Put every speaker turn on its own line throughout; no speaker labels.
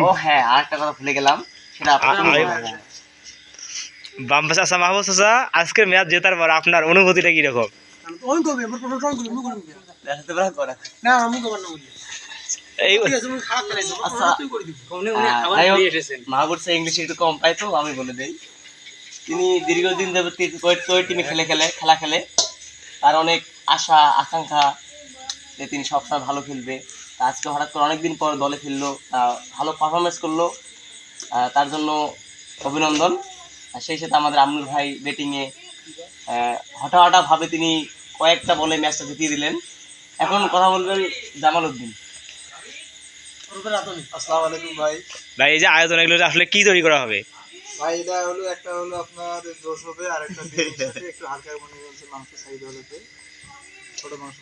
ও হ্যাঁ, আরেকটা কথা ভুলে গেলাম, সেটা
বাম্বা চাচা, মাহবুব চাচা, আজকের ম্যাচ জেতার পর আপনার অনুভূতিটা কিরকম? এই
মাহবুব স্যার ইংলিশে একটু কম পাই তো আমি বলে দেই। তিনি দীর্ঘদিন যাবত টিমে খেলা খেলে, তার অনেক আশা আকাঙ্ক্ষা যে তিনি সবসময় ভালো খেলবে। আজকে হঠাৎ করে অনেকদিন পর দলে ফিরলো, ভালো পারফরমেন্স করলো, তার জন্য অভিনন্দন। আর সেই সাথে আমাদের আমনুর ভাই ব্যাটিংয়ে হঠাৎ ভাবে তিনি কয়েকটা বলে ম্যাচটা জিতিয়ে দিলেন। এখন কথা বলবেন জামাল উদ্দিন।
আসসালামু আলাইকুম ভাই।
ভাই, এই যে আয়োজন, এগুলো আসলে কি তৈরি করা হবে?
ভাই এটা হলো একটা হলো আপনার জোশ হবে, আর একটা সাথে একটু হালকা মনে হচ্ছে মাংস সাইড হলেতে ছোট মাংস।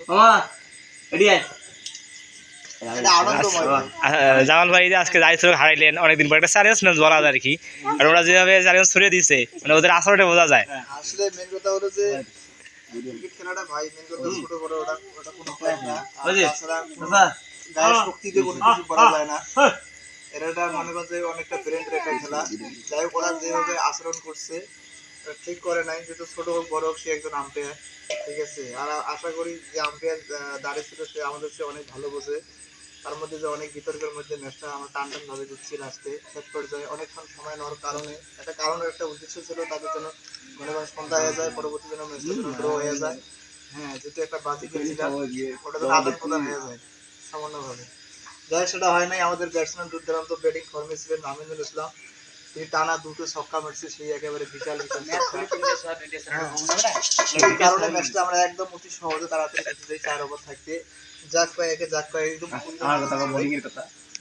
এটা আনন্দময় ভাই।
জামাল ভাই যে আজকে দায়িত্ব হারাইলেন, অনেকদিন পর একটা চ্যালেঞ্জ ম্যাচ বলা যায় আর কি। আর ওরা যেভাবে চ্যালেঞ্জ ছড়িয়ে দিচ্ছে, মানে ওদের আসরটা বোঝা যায়।
আসলে মেন কথা হলো যে ক্রিকেট খেলাটা ভাই মেন কথা ছোট বড় ওটা কোনো ফাইট না। আর তাছাড়া গায়ের শক্তি দিয়ে কোনো কিছু করা যায় না। এটা মনে করছে অনেকটা ব্রেনের একটা খেলা। যাই হোক, ওরা যেভাবে আচরণ করছে ঠিক করে নাই, যেহেতু ছোট হোক বড় হোক সে একজন আম্পায়ার, ঠিক আছে। আর আশা করি যে আম্পায়ার দাঁড়িয়ে ছিল সে আমাদের চেয়ে অনেক ভালো বোঝে। তার মধ্যে যে অনেক বিতর্কের মধ্যে ম্যাচটা আমরা টান ভাবে দিচ্ছি, লাস্টে শেষ পর্যায়ে অনেকক্ষণ সময় নেওয়ার কারণে একটা উদ্দেশ্য ছিল তাদের জন্য, মনে করেন সন্ধ্যা হয়ে যায়, পরবর্তী জন্য ম্যাচটা ড্র হয়ে যায়। হ্যাঁ, যেহেতু একটা বাজি খেলছিলাম, ওটা যেন আদান প্রদান হয়ে যায় সামান্যভাবে। যাই হোক, সেটা হয় নাই। আমাদের ব্যাটসম্যান দুর্দান্ত ব্যাটিং ফর্মে ছিলেন আমিনুল ইসলাম, তিনি টানা দুটো ছক্কা মারছে, সেই একেবারে বিশাল কারণে ম্যাচটা আমরা একদম অতি সহজে তাড়াতাড়ি জিতে যাই 4 ওভার থাকতে। যাক পাই একে যাক পাই একদম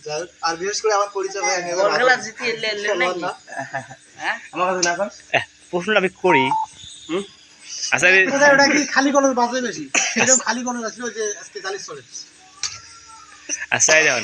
যাই হোক, আর বিশেষ করে আমার পরিচয় ভাই
প্রশ্নটা আমি করি। আচ্ছা,
ওটা কি খালি কলর বাজে বেশি, এরকম খালি কলর আছে যে আজকে 40 চলে।
আচ্ছা, যেমন